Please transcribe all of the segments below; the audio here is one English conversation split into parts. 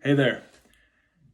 Hey there.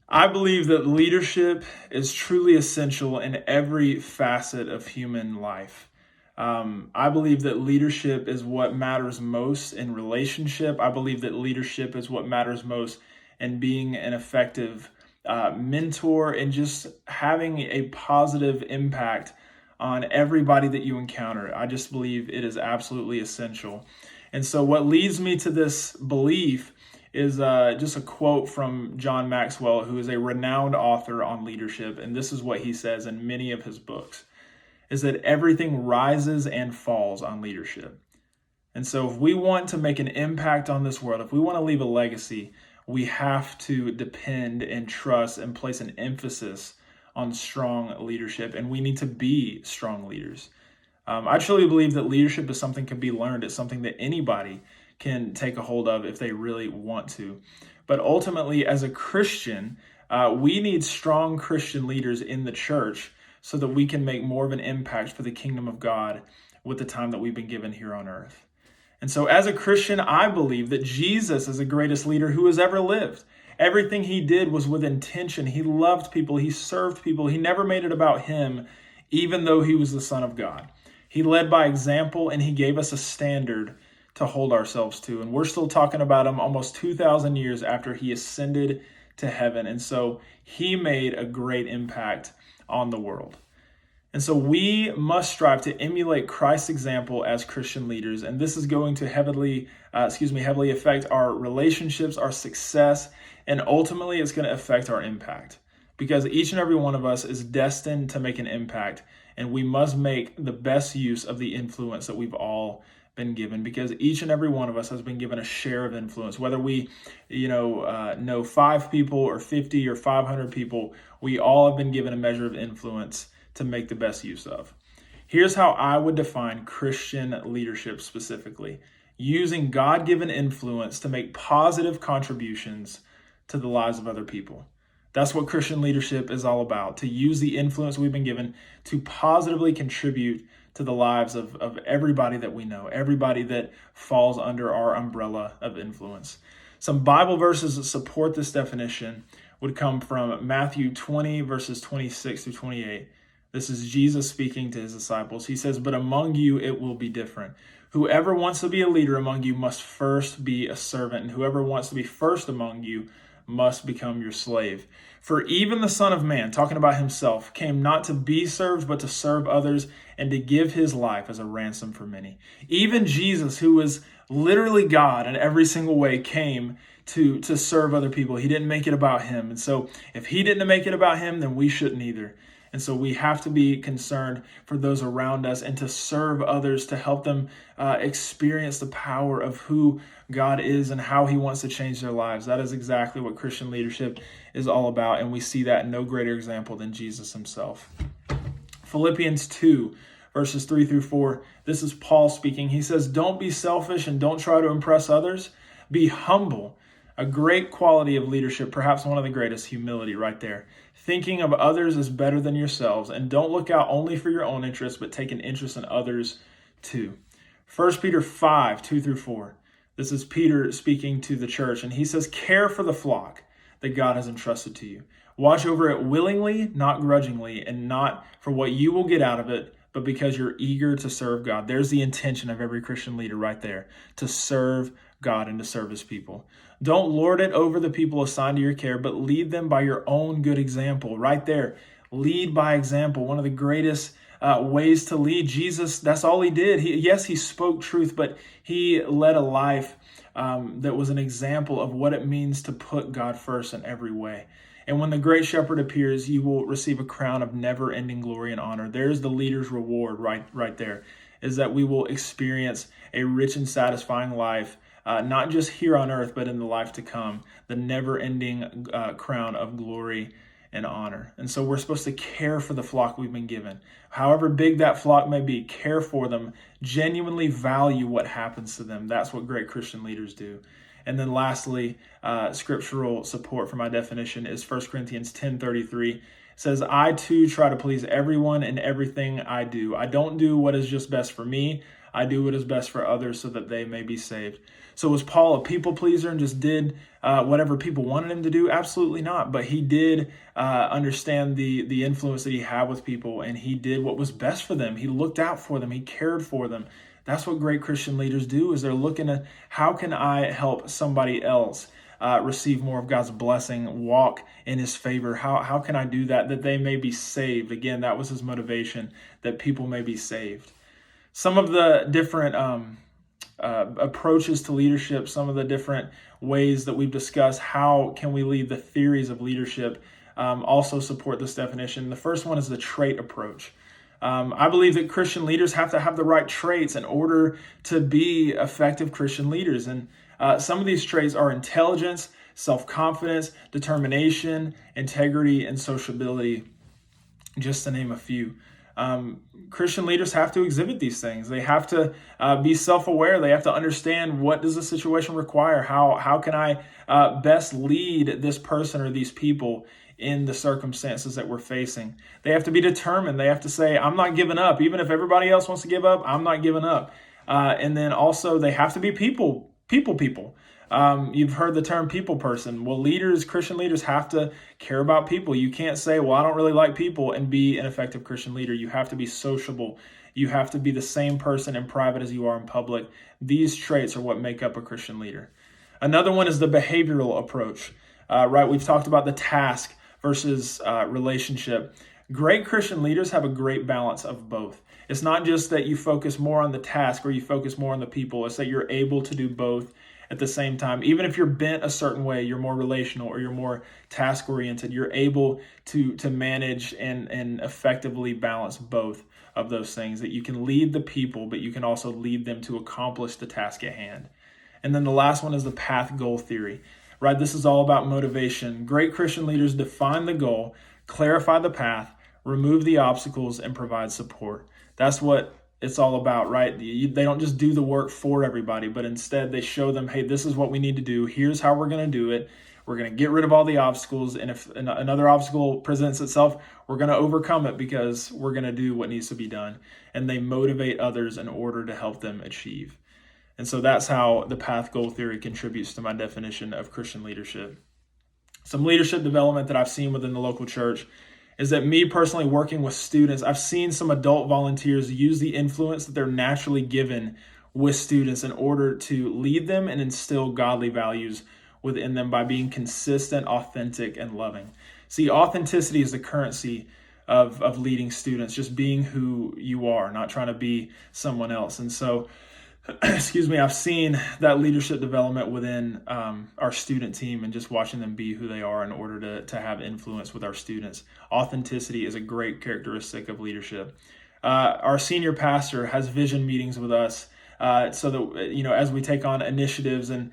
I believe that leadership is truly essential in every facet of human life. I believe that leadership is what matters most in relationship. I believe that leadership is what matters most in being an effective mentor and just having a positive impact on everybody that you encounter. I just believe it is absolutely essential. And so, what leads me to this belief is just a quote from John Maxwell, who is a renowned author on leadership. And this is what he says in many of his books, is that everything rises and falls on leadership. And so if we want to make an impact on this world, if we want to leave a legacy, we have to depend and trust and place an emphasis on strong leadership. And we need to be strong leaders. I truly believe that leadership is something that can be learned. It's something that anybody can take a hold of if they really want to. But ultimately, as a Christian, we need strong Christian leaders in the church so that we can make more of an impact for the kingdom of God with the time that we've been given here on earth. And so as a Christian, I believe that Jesus is the greatest leader who has ever lived. Everything he did was with intention. He loved people. He served people. He never made it about him, even though he was the Son of God. He led by example, and he gave us a standard to hold ourselves to. And we're still talking about him almost 2,000 years after he ascended to heaven. And so he made a great impact on the world. And so we must strive to emulate Christ's example as Christian leaders. And this is going to heavily affect our relationships, our success, and ultimately it's going to affect our impact. Because each and every one of us is destined to make an impact, and we must make the best use of the influence that we've all been given, because each and every one of us has been given a share of influence. Whether we, know 5 people or 50 or 500 people, we all have been given a measure of influence to make the best use of. Here's how I would define Christian leadership specifically: using God-given influence to make positive contributions to the lives of other people. That's what Christian leadership is all about, to use the influence we've been given to positively contribute to the lives of everybody that we know, everybody that falls under our umbrella of influence. Some Bible verses that support this definition would come from Matthew 20, verses 26 through 28. This is Jesus speaking to his disciples. He says, "But among you it will be different. Whoever wants to be a leader among you must first be a servant, and whoever wants to be first among you must become your slave. For even the Son of Man," talking about himself, "came not to be served, but to serve others and to give his life as a ransom for many." Even Jesus, who was literally God in every single way, came to serve other people. He didn't make it about him. And so if he didn't make it about him, then we shouldn't either. And so we have to be concerned for those around us and to serve others, to help them experience the power of who God is and how he wants to change their lives. That is exactly what Christian leadership is all about. And we see that in no greater example than Jesus himself. Philippians 2, verses 3 through 4. This is Paul speaking. He says, "Don't be selfish and don't try to impress others. Be humble." A great quality of leadership, perhaps one of the greatest, humility right there. Thinking of others as better than yourselves, and don't look out only for your own interests, but take an interest in others too. 1 Peter 5, 2 through 4. This is Peter speaking to the church, and he says, "Care for the flock that God has entrusted to you. Watch over it willingly, not grudgingly, and not for what you will get out of it, but because you're eager to serve God." There's the intention of every Christian leader right there, to serve God and to serve his people. "Don't lord it over the people assigned to your care, but lead them by your own good example." Right there, lead by example. One of the greatest ways to lead. Jesus, that's all he did. He spoke truth, but he led a life that was an example of what it means to put God first in every way. And when the great shepherd appears, you will receive a crown of never-ending glory and honor. There's the leader's reward right there, is that we will experience a rich and satisfying life, not just here on earth, but in the life to come, the never-ending crown of glory and honor. And so we're supposed to care for the flock we've been given. However big that flock may be, care for them, genuinely value what happens to them. That's what great Christian leaders do. And then lastly, scriptural support for my definition is 1 Corinthians 10:33. It says, "I too try to please everyone in everything I do. I don't do what is just best for me. I do what is best for others so that they may be saved. So was Paul a people pleaser and just did whatever people wanted him to do? Absolutely not. But he did understand the influence that he had with people, and he did what was best for them. He looked out for them. He cared for them. That's what great Christian leaders do, is they're looking at how can I help somebody else receive more of God's blessing, walk in his favor. How can I do that they may be saved? Again, that was his motivation, that people may be saved. Some of the different approaches to leadership, some of the different ways that we've discussed, how can we lead, the theories of leadership also support this definition. The first one is the trait approach. I believe that Christian leaders have to have the right traits in order to be effective Christian leaders. And some of these traits are intelligence, self-confidence, determination, integrity, and sociability, just to name a few. Christian leaders have to exhibit these things. They have to be self-aware. They have to understand, what does the situation require? How can I best lead this person or these people in the circumstances that we're facing? They have to be determined. They have to say, I'm not giving up. Even if everybody else wants to give up, I'm not giving up. And then also they have to be people. You've heard the term people person. Well, Christian leaders have to care about people. You can't say, well, I don't really like people, and be an effective Christian leader. You have to be sociable. You have to be the same person in private as you are in public. These traits are what make up a Christian leader. Another one is the behavioral approach, right? We've talked about the task versus relationship. Great Christian leaders have a great balance of both. It's not just that you focus more on the task or you focus more on the people. It's that you're able to do both at the same time. Even if you're bent a certain way, you're more relational or you're more task-oriented, you're able to manage and effectively balance both of those things, that you can lead the people, but you can also lead them to accomplish the task at hand. And then the last one is the path goal theory, right? This is all about motivation. Great Christian leaders define the goal, clarify the path, remove the obstacles, and provide support. That's what it's all about, right? They don't just do the work for everybody, but instead they show them, hey, this is what we need to do. Here's how we're going to do it. We're going to get rid of all the obstacles. And if another obstacle presents itself, we're going to overcome it because we're going to do what needs to be done. And they motivate others in order to help them achieve. And so that's how the path goal theory contributes to my definition of Christian leadership. Some leadership development that I've seen within the local church is that me personally working with students, I've seen some adult volunteers use the influence that they're naturally given with students in order to lead them and instill godly values within them by being consistent, authentic, and loving. See, authenticity is the currency of leading students, just being who you are, not trying to be someone else. And so, I've seen that leadership development within our student team and just watching them be who they are in order to have influence with our students. Authenticity is a great characteristic of leadership. Our senior pastor has vision meetings with us so that, as we take on initiatives and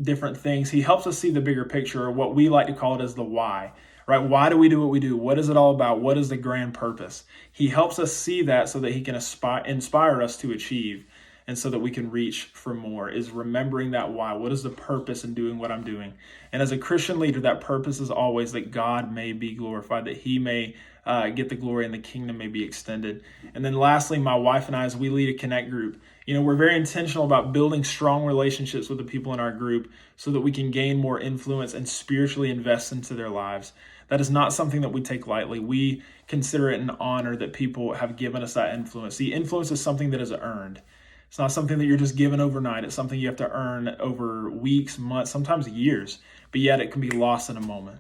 different things, he helps us see the bigger picture, or what we like to call it as the why. Right? Why do we do what we do? What is it all about? What is the grand purpose? He helps us see that so that he can inspire us to achieve. And so that we can reach for more, is remembering that why. What is the purpose in doing what I'm doing? And as a Christian leader, that purpose is always that God may be glorified, that he may get the glory and the kingdom may be extended. And then lastly, my wife and I, as we lead a Connect group, we're very intentional about building strong relationships with the people in our group so that we can gain more influence and spiritually invest into their lives. That is not something that we take lightly. We consider it an honor that people have given us that influence. The influence is something that is earned. It's not something that you're just given overnight. It's something you have to earn over weeks, months, sometimes years, but yet it can be lost in a moment.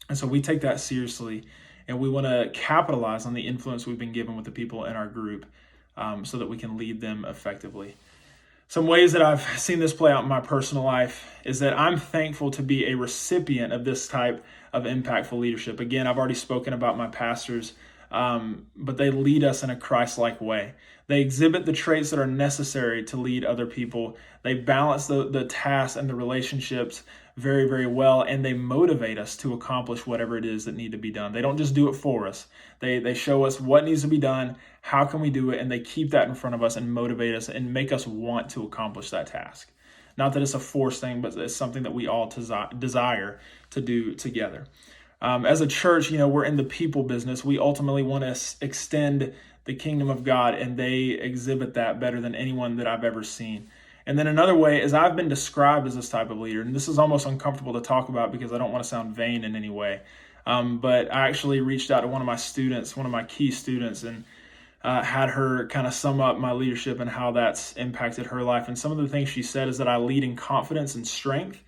And so we take that seriously, and we want to capitalize on the influence we've been given with the people in our group so that we can lead them effectively. Some ways that I've seen this play out in my personal life is that I'm thankful to be a recipient of this type of impactful leadership. Again, I've already spoken about my pastors, but they lead us in a Christ-like way. They exhibit the traits that are necessary to lead other people. They balance the tasks and the relationships very, very well, and they motivate us to accomplish whatever it is that need to be done. They don't just do it for us. They show us what needs to be done, how can we do it, and they keep that in front of us and motivate us and make us want to accomplish that task. Not that it's a forced thing, but it's something that we all desire to do together. As a church, we're in the people business. We ultimately want to extend the kingdom of God, and they exhibit that better than anyone that I've ever seen. And then another way is I've been described as this type of leader, and this is almost uncomfortable to talk about because I don't want to sound vain in any way. But I actually reached out to one of my students, one of my key students, and had her kind of sum up my leadership and how that's impacted her life. And some of the things she said is that I lead in confidence and strength.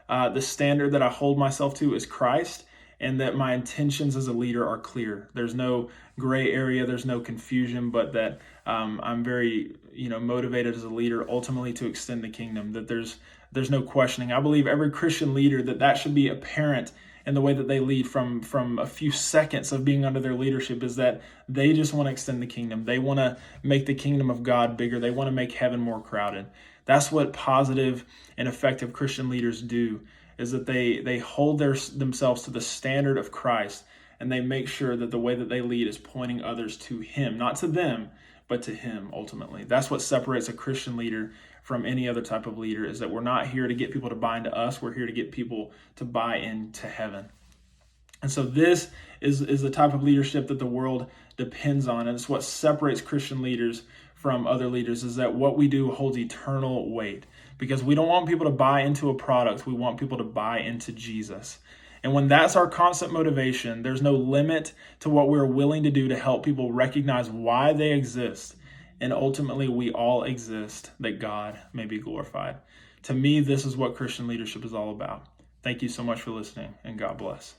The standard that I hold myself to is Christ, and that my intentions as a leader are clear. There's no gray area, there's no confusion, but that I'm very, motivated as a leader ultimately to extend the kingdom, that there's no questioning. I believe every Christian leader that should be apparent in the way that they lead from a few seconds of being under their leadership, is that they just want to extend the kingdom. They want to make the kingdom of God bigger. They want to make heaven more crowded. That's what positive and effective Christian leaders do, is that they hold themselves to the standard of Christ, and they make sure that the way that they lead is pointing others to Him, not to them, but to Him ultimately. That's what separates a Christian leader from any other type of leader, is that we're not here to get people to buy into us. We're here to get people to buy into heaven. And so this is the type of leadership that the world depends on. And it's what separates Christian leaders from other leaders, is that what we do holds eternal weight, because we don't want people to buy into a product. We want people to buy into Jesus. And when that's our constant motivation, there's no limit to what we're willing to do to help people recognize why they exist. And ultimately, we all exist that God may be glorified. To me, this is what Christian leadership is all about. Thank you so much for listening, and God bless.